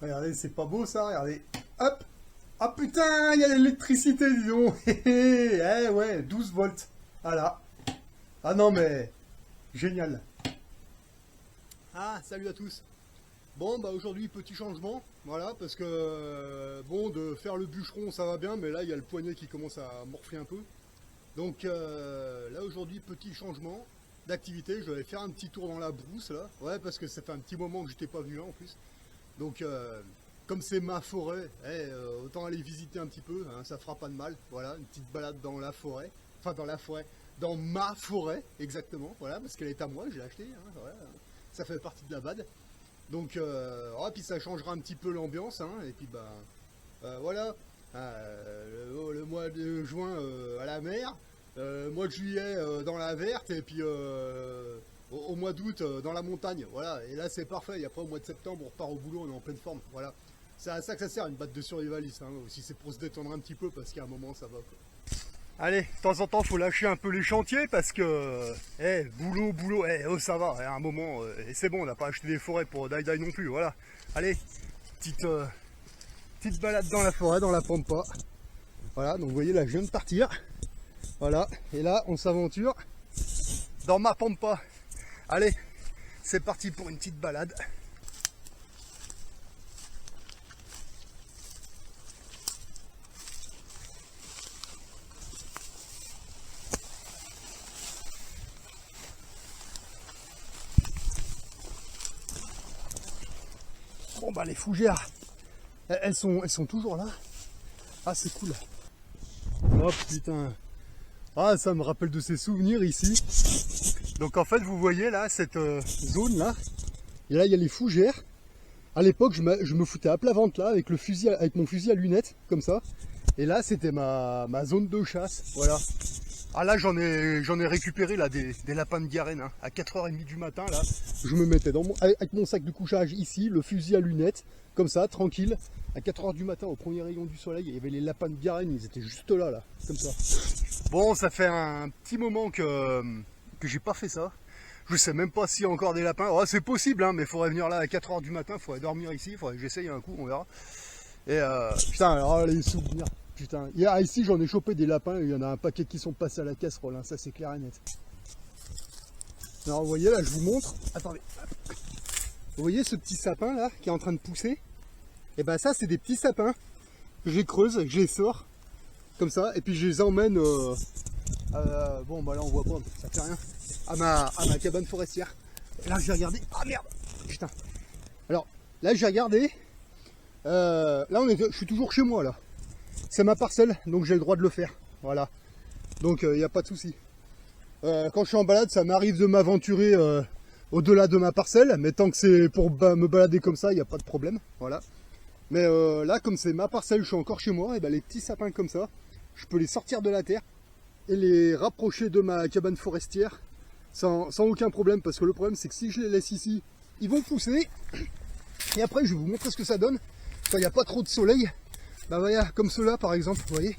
Regardez, c'est pas beau ça, regardez. Hop. Ah putain, il y a l'électricité, dis donc. Eh ouais, 12 volts. Voilà. Ah non mais, génial. Ah, salut à tous. Bon, bah aujourd'hui, petit changement. Voilà, parce que, bon, de faire le bûcheron, ça va bien, mais là, il y a le poignet qui commence à morfler un peu. Donc là, aujourd'hui, petit changement d'activité. Je vais faire un petit tour dans la brousse, là. Ouais, parce que ça fait un petit moment que je t'ai pas vu là, en plus. Donc, comme c'est ma forêt, autant aller visiter un petit peu, hein, ça fera pas de mal. Voilà, une petite balade dans la forêt. Enfin, dans la forêt. Dans ma forêt, exactement. Voilà, parce qu'elle est à moi, je l'ai achetée. Hein, voilà. Ça fait partie de la BAD. Donc, puis ça changera un petit peu l'ambiance. Hein, et puis, bah, voilà. Le mois de juin à la mer. Mois de juillet dans la verte. Et puis, au mois d'août dans la montagne, voilà, et là c'est parfait, et après au mois de septembre on repart au boulot, on est en pleine forme, voilà. C'est à ça que ça sert une batte de survivaliste, hein, aussi c'est pour se détendre un petit peu parce qu'à un moment ça va quoi. Allez, de temps en temps faut lâcher un peu les chantiers parce que, boulot, oh ça va, à un moment, et c'est bon, on n'a pas acheté des forêts pour die non plus, voilà. Allez, petite balade dans la forêt, dans la pampa, voilà, donc vous voyez là je viens de partir, voilà, et là on s'aventure dans ma pampa. Allez, c'est parti pour une petite balade. Bon bah les fougères, elles sont toujours là. Ah c'est cool. Oh putain. Ah ça me rappelle de ces souvenirs ici. Donc en fait vous voyez là cette zone là. Et là il y a les fougères. À l'époque je me foutais à plat ventre là avec le fusil, avec mon fusil à lunettes comme ça. Et là c'était ma zone de chasse. Voilà. Ah là j'en ai récupéré là des lapins de Garenne hein. À 4h30 du matin là. Je me mettais avec mon sac de couchage ici, le fusil à lunettes, comme ça, tranquille. À 4h du matin, au premier rayon du soleil, il y avait les lapins de Garenne, ils étaient juste là, comme ça. Bon, ça fait un petit moment que j'ai pas fait ça. Je sais même pas s'il y a encore des lapins. Oh, c'est possible, hein, mais il faudrait venir là à 4h du matin, il faudrait dormir ici, il faudrait que j'essaye un coup, on verra. Et putain, alors les souvenirs. Putain, hier ici j'en ai chopé des lapins, il y en a un paquet qui sont passés à la casserole, hein, ça c'est clair et net. Alors vous voyez là, je vous montre, attendez. Vous voyez ce petit sapin là qui est en train de pousser? Et ben ça c'est des petits sapins que je les creuse, je les sors comme ça, et puis je les emmène, bon bah là on voit pas, ça fait rien, à ma cabane forestière. Et là j'ai regardé, ah merde, putain. Alors là j'ai regardé, là je suis toujours chez moi là. C'est ma parcelle, donc j'ai le droit de le faire. Voilà. Donc il n'y a pas de souci. Quand je suis en balade, ça m'arrive de m'aventurer au-delà de ma parcelle, mais tant que c'est pour me balader comme ça, il n'y a pas de problème. Voilà. Mais là, comme c'est ma parcelle, je suis encore chez moi, et ben les petits sapins comme ça, je peux les sortir de la terre et les rapprocher de ma cabane forestière sans aucun problème. Parce que le problème, c'est que si je les laisse ici, ils vont pousser. Et après, je vais vous montrer ce que ça donne. Quand il n'y a pas trop de soleil. Bah voilà, comme ceux-là par exemple, vous voyez,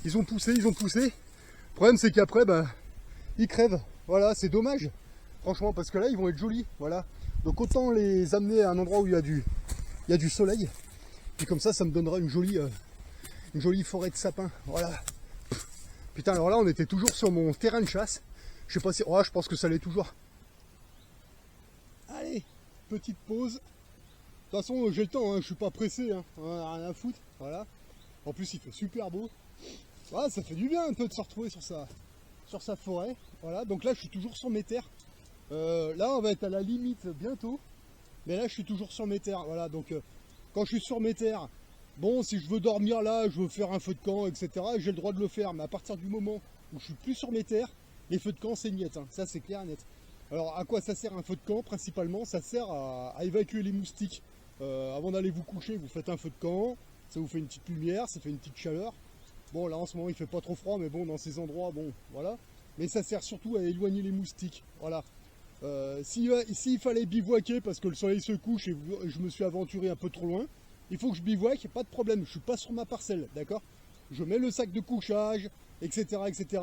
ils ont poussé. Le problème c'est qu'après, bah, ils crèvent. Voilà, c'est dommage, franchement, parce que là, ils vont être jolis. Voilà. Donc autant les amener à un endroit où il y a du soleil. Et comme ça me donnera une jolie forêt de sapins. Voilà. Putain, alors là, on était toujours sur mon terrain de chasse. Je sais pas si... Oh, je pense que ça l'est toujours. Allez, petite pause. De toute façon, j'ai le temps, hein, je suis pas pressé, hein, rien à foutre, voilà. En plus, il fait super beau. Voilà, ça fait du bien un peu de se retrouver sur sa forêt. Voilà, donc là, je suis toujours sur mes terres. Là, on va être à la limite bientôt. Mais là, je suis toujours sur mes terres. Voilà, donc quand je suis sur mes terres, bon, si je veux dormir là, je veux faire un feu de camp, etc., j'ai le droit de le faire. Mais à partir du moment où je suis plus sur mes terres, les feux de camp, c'est niet, hein. Ça, c'est clair et net. Alors, à quoi ça sert un feu de camp? Principalement, ça sert à évacuer les moustiques. Avant d'aller vous coucher, vous faites un feu de camp, ça vous fait une petite lumière, ça fait une petite chaleur. Bon là en ce moment il fait pas trop froid, mais bon dans ces endroits, bon voilà. Mais ça sert surtout à éloigner les moustiques, voilà. S'il fallait bivouaquer parce que le soleil se couche et je me suis aventuré un peu trop loin, il faut que je bivouaque, pas de problème, je suis pas sur ma parcelle, d'accord? Je mets le sac de couchage, etc.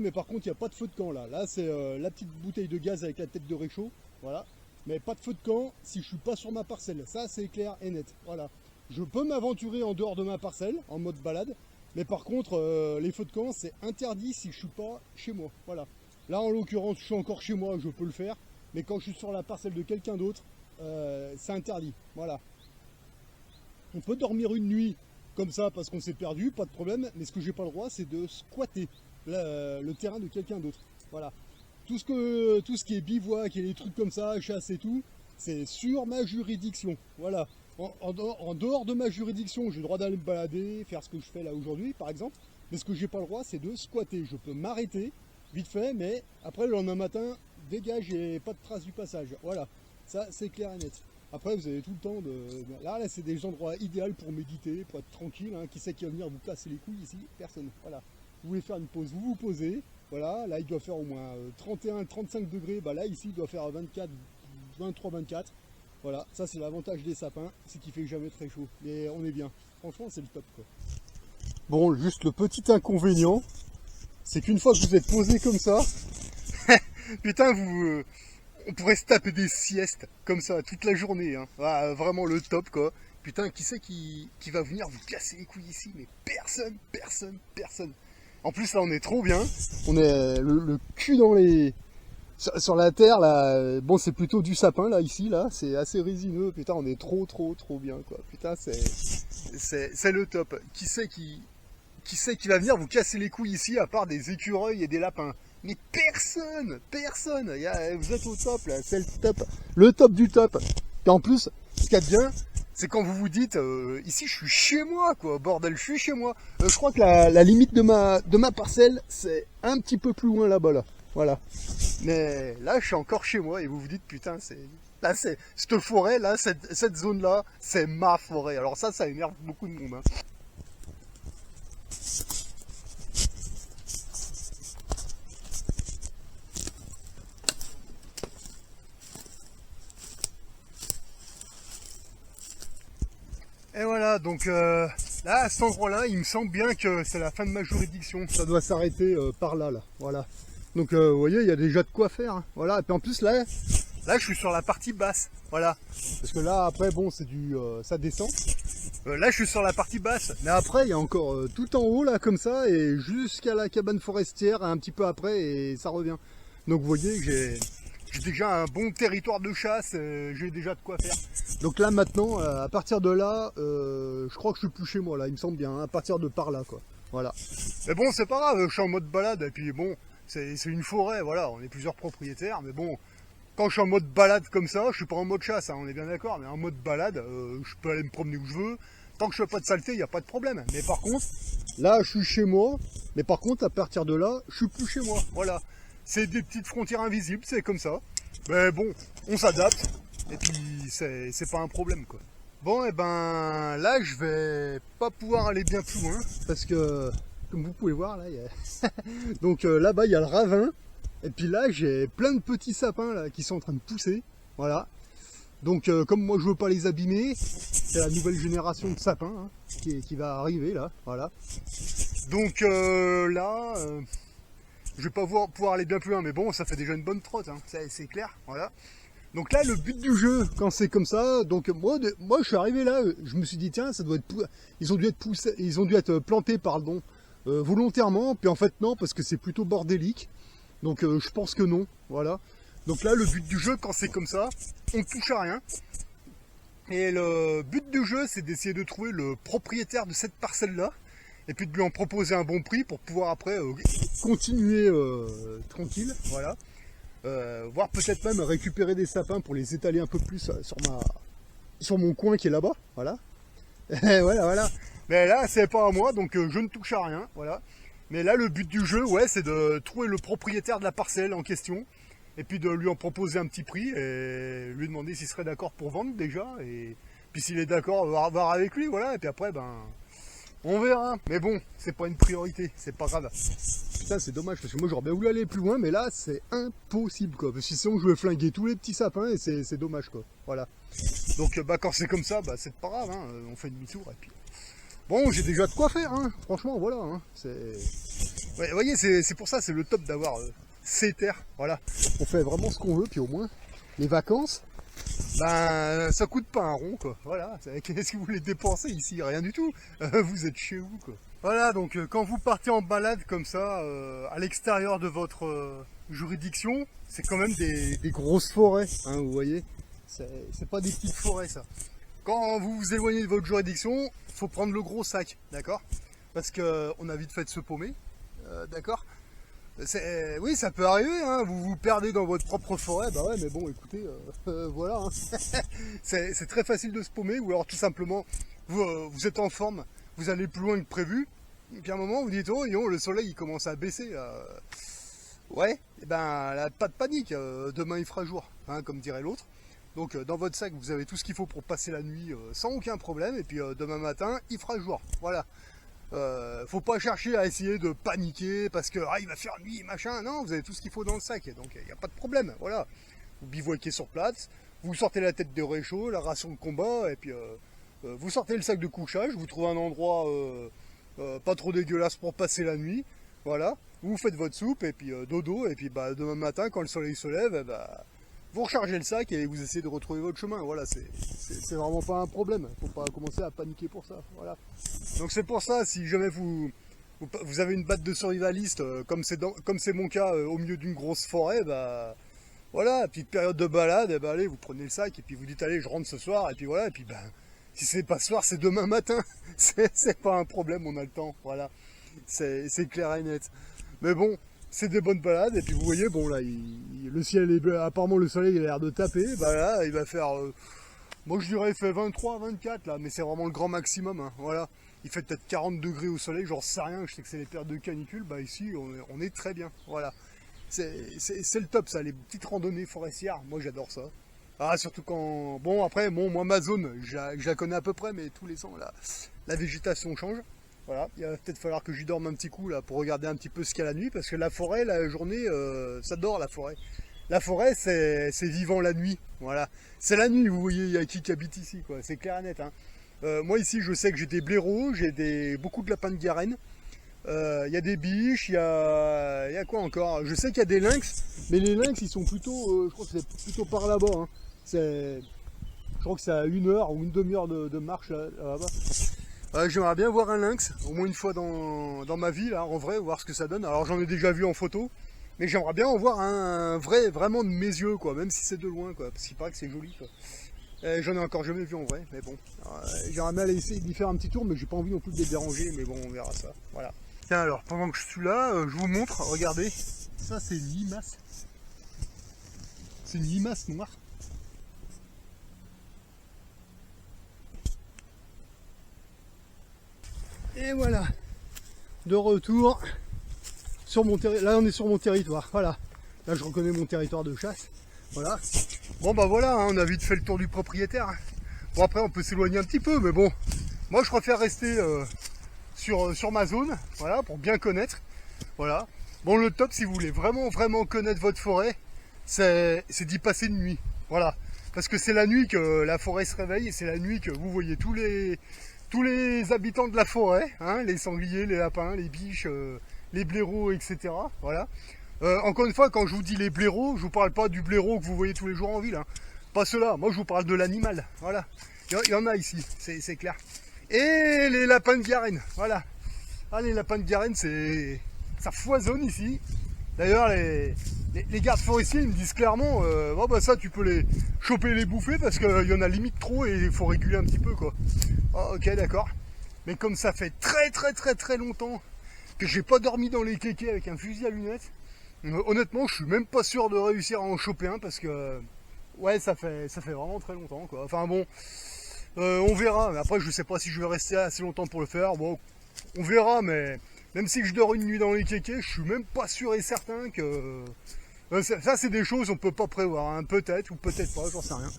Mais par contre il n'y a pas de feu de camp là. Là c'est la petite bouteille de gaz avec la tête de réchaud, voilà. Mais pas de feu de camp si je suis pas sur ma parcelle, ça c'est clair et net, voilà. je peux m'aventurer en dehors de ma parcelle, en mode balade. Mais par contre, les feux de camp, c'est interdit si je suis pas chez moi. Voilà. Là, en l'occurrence, je suis encore chez moi, je peux le faire. Mais quand je suis sur la parcelle de quelqu'un d'autre, c'est interdit. Voilà. On peut dormir une nuit comme ça parce qu'on s'est perdu, pas de problème. Mais ce que j'ai pas le droit, c'est de squatter le terrain de quelqu'un d'autre. Voilà. Tout ce qui est bivouac et les trucs comme ça, chasse et tout, c'est sur ma juridiction. Voilà. En dehors de ma juridiction, j'ai le droit d'aller me balader, faire ce que je fais là aujourd'hui, par exemple. Mais ce que j'ai pas le droit, c'est de squatter. Je peux m'arrêter, vite fait, mais après, le lendemain matin, dégage et pas de trace du passage. Voilà. Ça, c'est clair et net. Après, vous avez tout le temps de... Là c'est des endroits idéaux pour méditer, pour être tranquille. Hein. Qui c'est qui va venir vous casser les couilles ici? Personne. Voilà. Vous voulez faire une pause, vous vous posez. Voilà. Là, il doit faire au moins 31, 35 degrés. Bah là, ici, il doit faire 24, 23, 24. Voilà. Ça, c'est l'avantage des sapins. C'est qu'il fait jamais très chaud. Mais on est bien. Franchement, c'est le top, quoi. Bon, juste le petit inconvénient, c'est qu'une fois que vous êtes posé comme ça, putain, on pourrait se taper des siestes comme ça toute la journée. Hein. Ah, vraiment le top, quoi. Putain, qui c'est qui va venir vous casser les couilles ici? Mais personne, personne, personne. En plus, là, on est trop bien. On est le cul dans les... Sur la terre, là, bon, c'est plutôt du sapin, là, ici, là. C'est assez résineux. Putain, on est trop bien, quoi. Putain, c'est le top. Qui c'est qui va venir vous casser les couilles ici, à part des écureuils et des lapins? Mais personne, personne. Vous êtes au top, là. C'est le top du top. Et en plus, ce qu'il y a de bien, c'est quand vous vous dites, ici, je suis chez moi, quoi. Bordel, je suis chez moi. Je crois que la limite de ma parcelle, c'est un petit peu plus loin là-bas, là. Voilà. Mais là, je suis encore chez moi et vous vous dites, putain, là, cette forêt, là, cette zone-là, c'est ma forêt. Alors ça énerve beaucoup de monde. Hein. Et voilà, donc là, à cet endroit-là, il me semble bien que c'est la fin de ma juridiction. Ça doit s'arrêter par là, voilà. Donc, vous voyez, il y a déjà de quoi faire. Hein. Voilà, et puis en plus, là, je suis sur la partie basse, voilà. Parce que là, après, bon, c'est ça descend. Là, je suis sur la partie basse. Mais après, il y a encore tout en haut, là, comme ça, et jusqu'à la cabane forestière, un petit peu après, et ça revient. Donc, vous voyez que j'ai déjà un bon territoire de chasse, j'ai déjà de quoi faire. Donc là maintenant, à partir de là, je crois que je suis plus chez moi là, il me semble bien, hein, à partir de par là quoi. Voilà. Mais bon, c'est pas grave, je suis en mode balade, et puis bon, c'est une forêt, voilà, on est plusieurs propriétaires, mais bon, quand je suis en mode balade comme ça, je suis pas en mode chasse, hein, on est bien d'accord, mais en mode balade, je peux aller me promener où je veux, tant que je fais pas de saleté, il n'y a pas de problème. Mais par contre, là je suis chez moi, mais par contre, à partir de là, je suis plus chez moi, voilà. C'est des petites frontières invisibles, c'est comme ça. Mais bon, on s'adapte, et puis c'est pas un problème quoi. Bon, et ben là, je vais pas pouvoir aller bien plus loin, parce que, comme vous pouvez voir, là, donc là-bas, il y a le ravin, et puis là, j'ai plein de petits sapins là, qui sont en train de pousser, voilà. Donc, comme moi, je veux pas les abîmer, c'est la nouvelle génération de sapins hein, qui va arriver, là, voilà. Donc là... je vais pas pouvoir aller bien plus loin, mais bon, ça fait déjà une bonne trotte, hein, c'est clair, voilà. Donc là, le but du jeu, quand c'est comme ça, donc moi, je suis arrivé là, je me suis dit, tiens, ça doit être, ils ont dû être plantés, pardon, volontairement, puis en fait non, parce que c'est plutôt bordélique, donc je pense que non, voilà. Donc là, le but du jeu, quand c'est comme ça, on ne touche à rien. Et le but du jeu, c'est d'essayer de trouver le propriétaire de cette parcelle-là, et puis de lui en proposer un bon prix pour pouvoir après continuer tranquille, voilà. Voire peut-être même récupérer des sapins pour les étaler un peu plus sur mon coin qui est là-bas, voilà. Et voilà. Mais là, c'est pas à moi, donc je ne touche à rien, voilà. Mais là, le but du jeu, ouais, c'est de trouver le propriétaire de la parcelle en question, et puis de lui en proposer un petit prix, et lui demander s'il serait d'accord pour vendre déjà, et puis s'il est d'accord, on va voir avec lui, voilà, et puis après, ben... on verra, mais bon, c'est pas une priorité, c'est pas grave. Putain, c'est dommage, parce que moi j'aurais bien voulu aller plus loin, mais là c'est impossible quoi. Parce que sinon je vais flinguer tous les petits sapins et c'est dommage quoi. Voilà. Donc bah quand c'est comme ça, bah c'est pas grave, hein, on fait demi-tour et puis. Bon, j'ai déjà de quoi faire, hein. Franchement, voilà. Hein. Ouais, vous voyez, c'est pour ça, c'est le top d'avoir ces terres. Voilà. On fait vraiment ce qu'on veut, puis au moins, les vacances, ben ça coûte pas un rond quoi. Voilà, qu'est-ce que vous voulez dépenser ici? Rien du tout. Vous êtes chez vous quoi. Voilà, donc quand vous partez en balade comme ça, à l'extérieur de votre juridiction, c'est quand même des grosses forêts, hein, vous voyez. C'est pas des petites forêts ça. Quand vous vous éloignez de votre juridiction, faut prendre le gros sac, d'accord? Parce qu'on a vite fait de se paumer, d'accord? Oui, ça peut arriver, hein, vous vous perdez dans votre propre forêt, bah ouais, mais bon, écoutez, voilà, hein. C'est très facile de se paumer, ou alors tout simplement, vous êtes en forme, vous allez plus loin que prévu, et puis à un moment, vous dites, oh, le soleil, il commence à baisser, là. Ouais, et ben, là, pas de panique, demain il fera jour, hein, comme dirait l'autre. Donc, dans votre sac, vous avez tout ce qu'il faut pour passer la nuit sans aucun problème, et puis demain matin, il fera jour, voilà. Faut pas chercher à essayer de paniquer parce que il va faire nuit machin, non, vous avez tout ce qu'il faut dans le sac, donc il n'y a pas de problème, voilà. Vous bivouaquez sur place, vous sortez la tête de réchaud, la ration de combat, et puis vous sortez le sac de couchage, vous trouvez un endroit pas trop dégueulasse pour passer la nuit, voilà, vous faites votre soupe, et puis dodo, et puis bah, demain matin quand le soleil se lève, bah, vous rechargez le sac et vous essayez de retrouver votre chemin, voilà, c'est vraiment pas un problème, faut pas commencer à paniquer pour ça, voilà. Donc c'est pour ça, si jamais vous avez une batte de survivaliste, comme c'est mon cas, au milieu d'une grosse forêt, bah voilà, petite période de balade, bah, allez, vous prenez le sac et puis vous dites allez, je rentre ce soir, et puis voilà, et puis ben, si c'est pas ce soir, c'est demain matin, c'est pas un problème, on a le temps, voilà, c'est clair et net. Mais bon, c'est des bonnes balades, et puis vous voyez, bon là, le ciel est bleu, apparemment le soleil a l'air de taper, bah là, il va faire, moi je dirais il fait 23, 24 là, mais c'est vraiment le grand maximum, hein, voilà. Il fait peut-être 40 degrés au soleil, j'en sais rien, je sais que c'est les périodes de canicule, bah ici on est très bien, voilà. C'est le top ça, les petites randonnées forestières, moi j'adore ça. Ah, surtout quand... Bon après, moi ma zone, je la connais à peu près, mais tous les ans, là, la végétation change. Voilà, il va peut-être falloir que j'y dorme un petit coup là pour regarder un petit peu ce qu'il y a la nuit, parce que la forêt, la journée, ça dort la forêt. La forêt, c'est vivant la nuit, voilà. C'est la nuit, vous voyez, il y a qui habite ici, quoi, c'est clair et net, hein. Moi ici, je sais que j'ai des blaireaux, j'ai beaucoup de lapins de Garenne, il y a des biches, il y a quoi encore? Je sais qu'il y a des lynx, mais les lynx, ils sont plutôt, je crois que c'est plutôt par là-bas, hein. Je crois que c'est à 1 heure ou une demi-heure de marche là-bas. J'aimerais bien voir un lynx, au moins une fois dans ma vie, là, en vrai, voir ce que ça donne. Alors j'en ai déjà vu en photo, mais j'aimerais bien en voir un vrai, vraiment de mes yeux, quoi, même si c'est de loin, quoi, parce qu'il paraît que c'est joli, quoi. J'en ai encore jamais vu en vrai, mais bon. J'aimerais bien aller essayer d'y faire un petit tour, mais j'ai pas envie non plus de les déranger, mais bon, on verra ça, voilà. Tiens alors, pendant que je suis là, je vous montre, regardez, ça c'est une limace. C'est une limace noire. Et voilà, de retour sur mon territoire. Là on est sur mon territoire, voilà. Là je reconnais mon territoire de chasse, voilà. Bon bah voilà, hein, on a vite fait le tour du propriétaire. Bon après on peut s'éloigner un petit peu, mais bon, moi je préfère rester sur ma zone, voilà, pour bien connaître, voilà. Bon le top si vous voulez vraiment connaître votre forêt, c'est d'y passer une nuit, voilà. Parce que c'est la nuit que la forêt se réveille et c'est la nuit que vous voyez tous les habitants de la forêt, hein, les sangliers, les lapins, les biches, les blaireaux, etc. Voilà. Encore une fois, quand je vous dis les blaireaux, je vous parle pas du blaireau que vous voyez tous les jours en ville, hein. Pas cela, moi je vous parle de l'animal, voilà. Il y en a ici, c'est clair. Et les lapins de Garenne, voilà. Ah, les lapins de Garenne, ça foisonne ici. D'ailleurs, les gardes forestiers ils me disent clairement, oh bah ça tu peux les choper, les bouffer parce qu'il y en a limite trop et il faut réguler un petit peu quoi. Oh, ok d'accord. Mais comme ça fait très longtemps que j'ai pas dormi dans les kékés avec un fusil à lunettes, honnêtement je suis même pas sûr de réussir à en choper un parce que ouais ça fait vraiment très longtemps quoi. Enfin bon, on verra. Mais après je sais pas si je vais rester assez longtemps pour le faire. Bon, on verra, mais même si je dors une nuit dans les kékés, je suis même pas sûr et certain que... ça c'est des choses on peut pas prévoir, hein. Peut-être ou peut-être pas, j'en sais rien.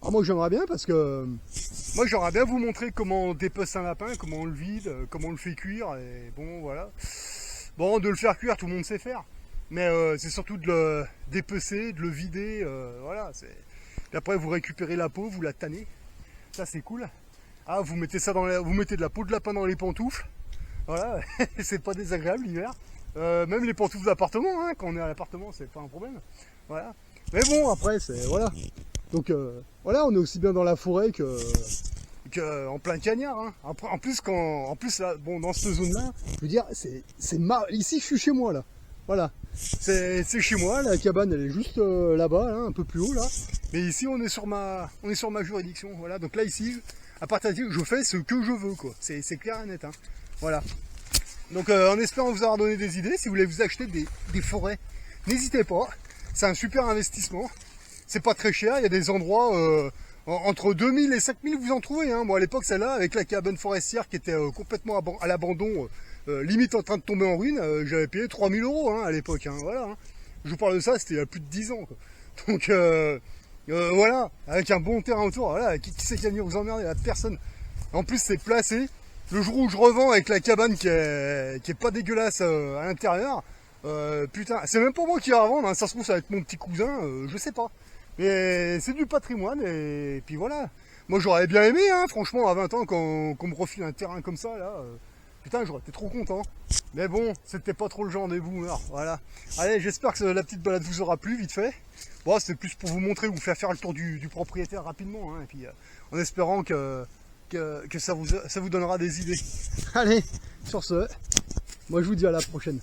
Alors moi j'aimerais bien parce que... Moi j'aimerais bien vous montrer comment on dépece un lapin, comment on le vide, comment on le fait cuire, et bon voilà. Bon, de le faire cuire, tout le monde sait faire. Mais c'est surtout de le dépecer, de le vider, voilà. Et après vous récupérez la peau, vous la tannez. Ça c'est cool. Ah, vous mettez ça vous mettez de la peau de lapin dans les pantoufles. Voilà, c'est pas désagréable l'hiver. Même les pantoufles d'appartement, hein, quand on est à l'appartement, c'est pas un problème. Voilà. Mais bon, après, c'est voilà. Donc voilà, on est aussi bien dans la forêt que en plein cagnard. Hein. En plus, là, bon, dans cette zone-là, je veux dire, ici, je suis chez moi là. Voilà, c'est chez moi. La cabane, elle est juste là-bas, hein, un peu plus haut là. Mais ici, on est sur ma juridiction. Voilà, donc là ici, à partir d'ici, je fais ce que je veux, quoi. C'est clair et net. Hein. Voilà. Donc, en espérant vous avoir donné des idées, si vous voulez vous acheter des forêts, n'hésitez pas. C'est un super investissement. C'est pas très cher. Il y a des endroits entre 2000 et 5000, vous en trouvez. Hein. Moi, à l'époque, celle-là, avec la cabane forestière qui était complètement à l'abandon, limite en train de tomber en ruine, j'avais payé 3000 € hein, à l'époque. Hein. Voilà. Hein. Je vous parle de ça, c'était il y a plus de 10 ans. Quoi. Donc, voilà, avec un bon terrain autour. Voilà, qui c'est qui va venir vous emmerder là? Personne. En plus, c'est placé. Le jour où je revends avec la cabane qui est pas dégueulasse à l'intérieur, putain, c'est même pas moi qui va revendre, hein, ça se trouve ça va être mon petit cousin, je sais pas. Mais c'est du patrimoine et puis voilà. Moi j'aurais bien aimé, hein, franchement, à 20 ans, qu'on me refile un terrain comme ça, là, putain, j'aurais été trop content. Mais bon, c'était pas trop le genre des boomers, voilà. Allez, j'espère que la petite balade vous aura plu, vite fait. Bon, c'est plus pour vous montrer, vous faire le tour du propriétaire rapidement, hein, et puis en espérant que ça vous donnera des idées. Allez, sur ce, moi je vous dis à la prochaine.